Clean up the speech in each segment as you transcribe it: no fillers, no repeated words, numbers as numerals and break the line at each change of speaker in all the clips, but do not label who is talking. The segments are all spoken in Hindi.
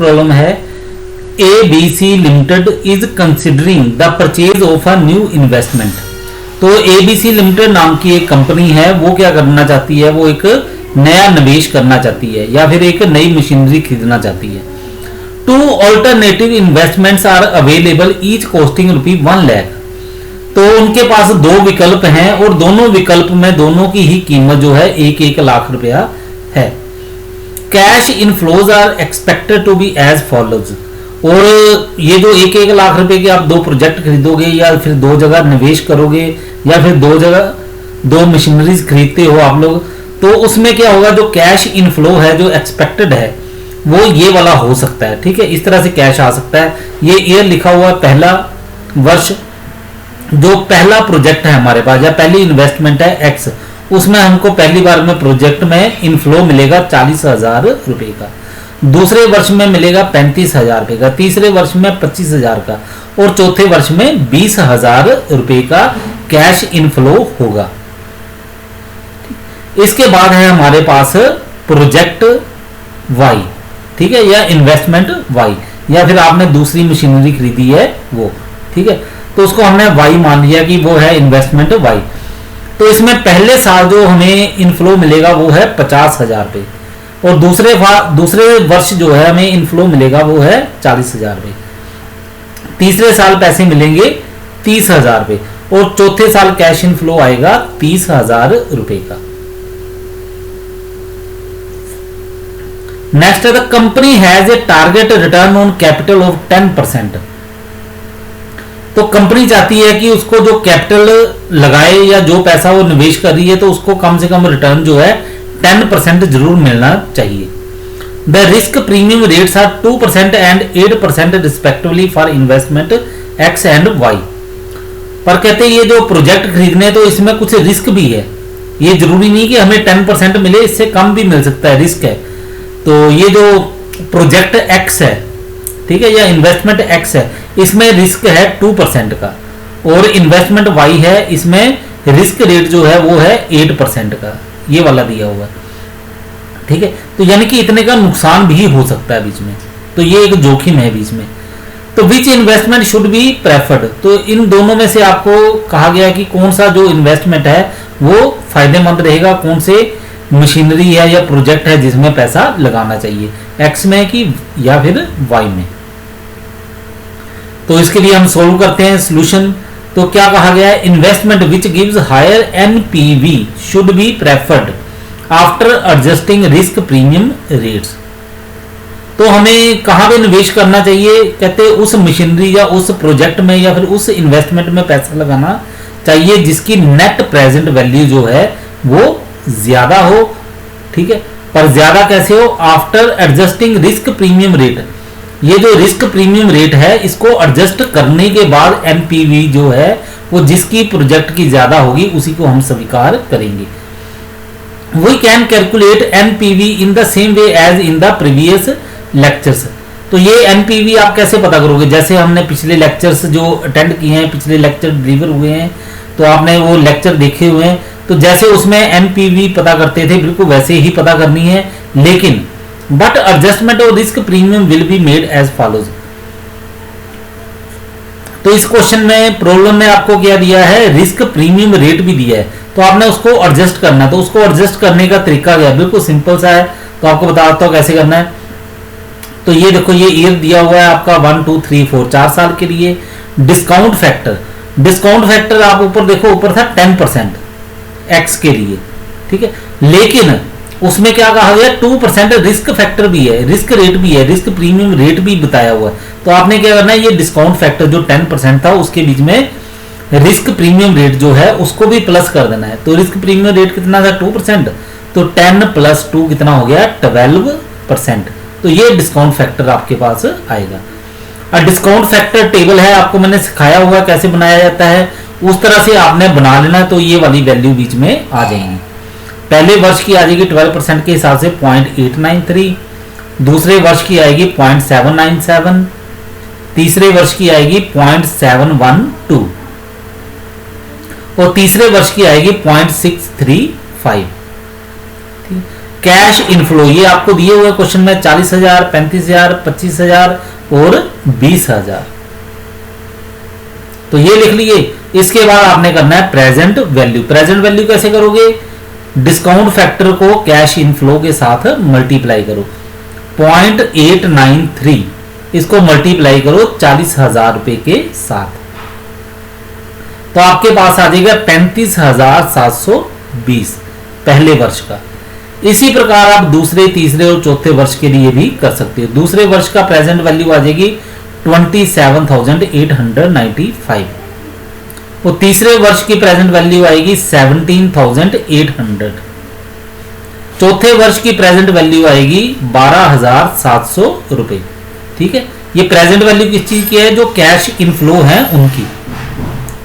प्रॉब्लम है ABC limited is considering the purchase of a new investment. तो ABC लिमिटेड नाम की एक कंपनी है, वो क्या करना चाहती है, वो एक नया निवेश करना चाहती है या फिर एक नई मशीनरी खरीदना चाहती है। Two alternative investments are available each costing ₹1 lakh. तो उनके पास दो विकल्प हैं और दोनों विकल्प में दोनों की ही कीमत जो है 1-1 लाख रुपया है। Cash inflows are expected to be as follows. और ये जो 1-1 लाख रुपए के आप दो प्रोजेक्ट खरीदोगे या फिर दो जगह निवेश करोगे या फिर दो जगह दो मशीनरीज खरीदते हो आप लोग, तो उसमें क्या होगा, जो कैश इनफ्लो है जो एक्सपेक्टेड है वो ये वाला हो सकता है। ठीक है, इस तरह से कैश आ सकता है। ये ईयर लिखा हुआ पहला वर्ष, जो पहला प्रोजेक्ट है हमारे पास या पहली इन्वेस्टमेंट है X, उसमें हमको पहली बार में प्रोजेक्ट में इनफ्लो मिलेगा 40,000 रुपए का, दूसरे वर्ष में मिलेगा 35,000 रुपए का, तीसरे वर्ष में 25,000 का और चौथे वर्ष में 20,000 रुपए का कैश इनफ्लो होगा। इसके बाद है हमारे पास प्रोजेक्ट Y, ठीक है, या इन्वेस्टमेंट Y, या फिर आपने दूसरी मशीनरी खरीदी है वो, ठीक है, तो उसको हमने Y मान लिया कि वो है इन्वेस्टमेंट Y। तो इसमें पहले साल जो हमें इनफ्लो मिलेगा वो है 50,000 रुपए और दूसरे वर्ष जो है हमें इनफ्लो मिलेगा वो है 40,000 रुपए। तीसरे साल पैसे मिलेंगे 30,000 रुपए और चौथे साल कैश इनफ्लो आएगा 30,000 रुपए का। नेक्स्ट है the company has a target return on capital of 10%। तो कंपनी चाहती है कि उसको जो कैपिटल लगाए या जो पैसा वो निवेश कर रही है तो उसको कम से कम रिटर्न जो है 10% जरूर मिलना चाहिए। The risk premium rates are 2% and 8% respectively for investment X and Y। पर कहते हैं ये जो प्रोजेक्ट खरीदने तो इसमें कुछ रिस्क भी है, ये जरूरी नहीं कि हमें 10% मिले, इससे कम भी मिल सकता है, रिस्क है। तो ये जो प्रोजेक्ट X है, ठीक है, या इन्वेस्टमेंट X है, इसमें रिस्क है 2% का और इन्वेस्टमेंट Y है, इसमें रिस्क रेट जो है वो है 8% का, ये वाला दिया हुआ है। ठीक है, तो यानी कि इतने का नुकसान भी हो सकता है बीच में, तो ये एक जोखिम है बीच में। तो विच इन्वेस्टमेंट शुड बी प्रेफर्ड, तो इन दोनों में से आपको कहा गया है कि कौन सा जो इन्वेस्टमेंट है वो फायदेमंद रहेगा, कौन से मशीनरी है या प्रोजेक्ट है जिसमें पैसा लगाना चाहिए, X में कि या फिर Y में। तो इसके लिए हम सोल्व करते हैं सॉल्यूशन। तो क्या कहा गया है, investment which gives higher NPV should be preferred after adjusting risk premium rates. तो हमें कहां पे निवेश करना चाहिए, कहते हैं उस मशीनरी या उस प्रोजेक्ट में या फिर उस इन्वेस्टमेंट में पैसा लगाना चाहिए जिसकी नेट प्रेजेंट वैल्यू जो है वो ज्यादा हो। ठीक है, पर ज्यादा कैसे हो, after adjusting risk premium rate. ये जो रिस्क प्रीमियम रेट है इसको एडजस्ट करने के बाद NPV जो है वो जिसकी प्रोजेक्ट की ज्यादा होगी उसी को हम स्वीकार करेंगे। We can calculate NPV in the same way as in the previous lectures. तो ये NPV आप कैसे पता करोगे, जैसे हमने पिछले लेक्चर्स जो अटेंड किए हैं, पिछले लेक्चर डिलीवर हुए हैं, तो आपने वो लेक्चर देखे हुए हैं, तो जैसे उसमें NPV पता करते थे बिल्कुल वैसे ही पता करनी है, लेकिन but adjustment of risk premium will be made as follows. तो इस क्वेश्चन में प्रॉब्लम में आपको क्या दिया है, रिस्क प्रीमियम रेट भी दिया है, तो आपने उसको एडजस्ट करना है। तो उसको एडजस्ट करने का तरीका क्या है, बिल्कुल सिंपल सा है, तो आपको बताता हूं कैसे करना है। तो ये देखो, ये ईयर दिया हुआ है आपका 1 2 3 4 4 साल के लिए। डिस्काउंट फैक्टर आप ऊपर देखो, ऊपर था 10% X के लिए, ठीक है, लेकिन उसमें क्या कहा गया, 2% रिस्क फैक्टर भी है, रिस्क रेट भी है, रिस्क प्रीमियम रेट भी बताया हुआ है। तो आपने क्या करना है, ये डिस्काउंट फैक्टर जो 10% था उसके बीच में रिस्क प्रीमियम रेट जो है उसको भी प्लस कर देना है। तो रिस्क प्रीमियम रेट कितना था, 2%, तो 10 + 2 कितना हो गया, 12%। तो ये डिस्काउंट फैक्टर आपके पास आएगा। और डिस्काउंट फैक्टर टेबल है, आपको मैंने सिखाया हुआ कैसे बनाया जाता है, उस तरह से आपने बना लेना, तो ये वाली वैल्यू बीच में आ जाएंगी। पहले वर्ष की आ जाएगी 12% के हिसाब से 0.893, दूसरे वर्ष की आएगी 0.797, तीसरे वर्ष की आएगी 0.712 और तीसरे वर्ष की आएगी 0.635। कैश इनफ्लो, ये आपको दिए हुए क्वेश्चन में 40,000, 35,000, 25,000 और 20,000, तो ये लिख लिए। इसके बाद आपने करना है प्रेजेंट वैल्यू। प्रेजेंट वैल्यू कैसे करोगे? डिस्काउंट फैक्टर को कैश इनफ्लो के साथ मल्टीप्लाई करो, 0.893 इसको मल्टीप्लाई करो 40,000 रुपए के साथ, तो आपके पास आ जाएगा 35,720 पहले वर्ष का। इसी प्रकार आप दूसरे, तीसरे और चौथे वर्ष के लिए भी कर सकते हो। दूसरे वर्ष का प्रेजेंट वैल्यू आ जाएगी 27,895 और तीसरे वर्ष की प्रेजेंट वैल्यू आएगी 17,800। चौथे वर्ष की प्रेजेंट वैल्यू आएगी 12,700 रुपए। ठीक है, ये प्रेजेंट वैल्यू किस चीज की है? जो कैश इनफ्लो है उनकी।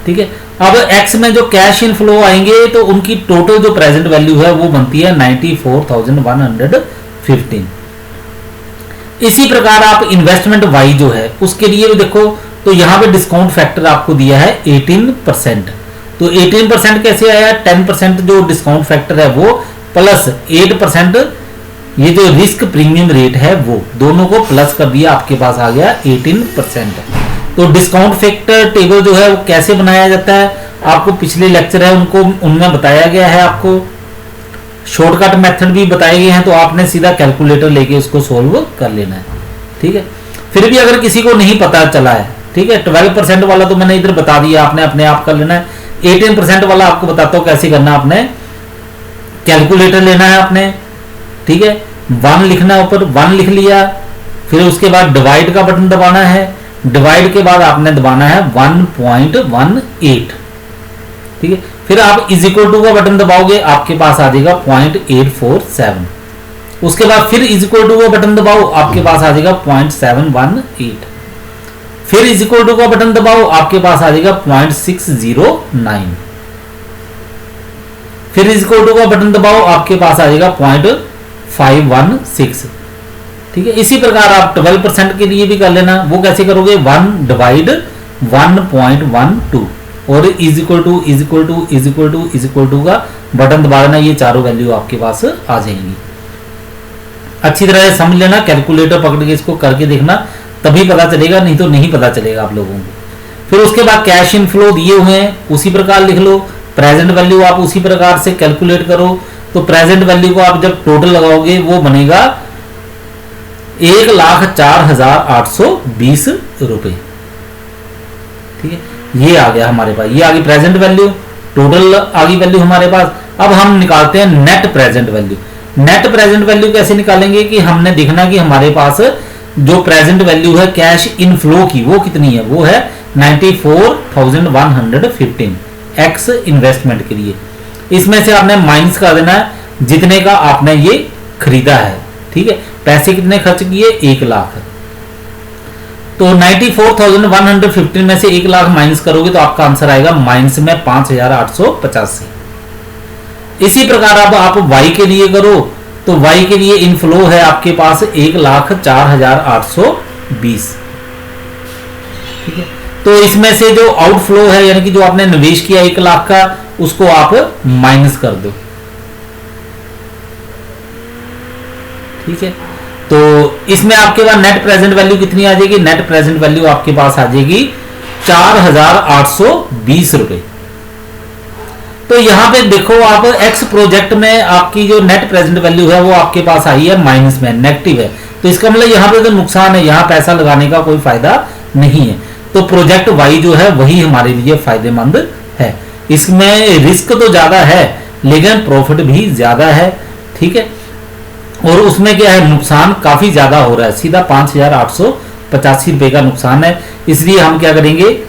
ठीक है, अब एक्स में जो कैश इनफ्लो आएंगे तो उनकी टोटल जो प्रेजेंट वैल्यू है वो बनती है 94,115। इसी प्रकार आप इन्वेस्टमेंट वाई जो है उसके लिए भी देखो, तो यहां पे डिस्काउंट फैक्टर आपको दिया है 18%। तो 18% कैसे आया? 10% जो डिस्काउंट फैक्टर है वो प्लस 8% ये जो रिस्क प्रीमियम रेट है वो, दोनों को प्लस कर दिया, आपके पास आ गया 18%। तो डिस्काउंट फैक्टर टेबल जो है वो कैसे बनाया जाता है आपको पिछले लेक्चर है उनमें बताया गया है, आपको शॉर्टकट मेथड भी बताए गए हैं, तो आपने सीधा कैलकुलेटर लेके उसको सोल्व कर लेना है। ठीक है, फिर भी अगर किसी को नहीं पता चला है, ठीक है, 12% वाला तो मैंने इधर बता दिया, आपने अपने आप कर लेना है। 18% वाला आपको बताता हूं कैसे करना, आपने कैलकुलेटर लेना है आपने, ठीक है, 1 लिखना, ऊपर 1 लिख लिया, फिर उसके बाद डिवाइड का बटन दबाना है, डिवाइड के बाद आपने दबाना है 1.18। ठीक है, फिर आप इज इक्वल टू का बटन दबाओगे, आपके पास आ जाएगा 0.847। उसके बाद फिर इज इक्वल टू का बटन दबाओ, आपके पास आ जाएगा 0.718। फिर इज इक्वल टू का बटन दबाओ, आपके पास आ जाएगा 0.609। फिर इज इक्वल टू का बटन दबाओ, आपके पास आ जाएगा 0.516। ठीक है, इसी प्रकार आप 12% के लिए भी कर लेना। वो कैसे करोगे? 1 डिवाइड 1.12 और is equal to is equal to is equal to is equal to का बटन दबा देना, ये चारों वैल्यू आपके पास आ जाएंगी। अच्छी तरह से समझ लेना, कैलकुलेटर पकड़ के इसको करके देखना, तभी पता चलेगा, नहीं तो नहीं पता चलेगा आप लोगों को। फिर उसके बाद कैश इनफ्लो दिए हुए हैं, उसी प्रकार लिख लो। प्रेजेंट वैल्यू आप उसी प्रकार से कैलकुलेट करो। तो प्रेजेंट वैल्यू को आप जब टोटल लगाओगे वो बनेगा 1,04,820 रुपए। ठीक है, ये आ गया हमारे पास, ये आ गई प्रेजेंट वैल्यू, टोटल आ गई वैल्यू हमारे पास। अब हम निकालते हैं net present value. Net present value कैसे निकालेंगे कि हमने देखना कि हमारे पास जो प्रेजेंट वैल्यू है कैश इनफ्लो की वो कितनी है, वो है 94,115 एक्स इन्वेस्टमेंट के लिए। इसमें से आपने माइनस कर देना है जितने का आपने ये खरीदा है। ठीक है, पैसे कितने खर्च किए? 1 लाख। तो 94,115 में से 1 लाख माइनस करोगे तो आपका आंसर आएगा माइनस में 5,885। इसी प्रकार अब आप वाई के लिए करो, तो वाई के लिए इनफ्लो है आपके पास 1,04,820। ठीक है, तो इसमें से जो आउटफ्लो है यानी कि जो आपने निवेश किया 1 लाख का, उसको आप माइनस कर दो। ठीक है, तो इसमें आपके पास नेट प्रेजेंट वैल्यू कितनी आ जाएगी? नेट प्रेजेंट वैल्यू आपके पास आ जाएगी 4,820 रुपए। तो यहां पे देखो आप एक्स प्रोजेक्ट में आपकी जो नेट प्रेजेंट वैल्यू है वो आपके पास आई है माइनस में, नेगेटिव है, तो इसका मतलब यहां पे तो नुकसान है, यहां पैसा लगाने का कोई फायदा नहीं है। तो प्रोजेक्ट वाई जो है वही हमारे लिए फायदेमंद है। इसमें रिस्क तो ज्यादा है लेकिन प्रॉफिट भी ज्यादा है। ठीक है, और उसमें क्या है, नुकसान काफी ज्यादा हो रहा है, सीधा 5,885 रुपए का नुकसान है। इसलिए हम क्या करेंगे,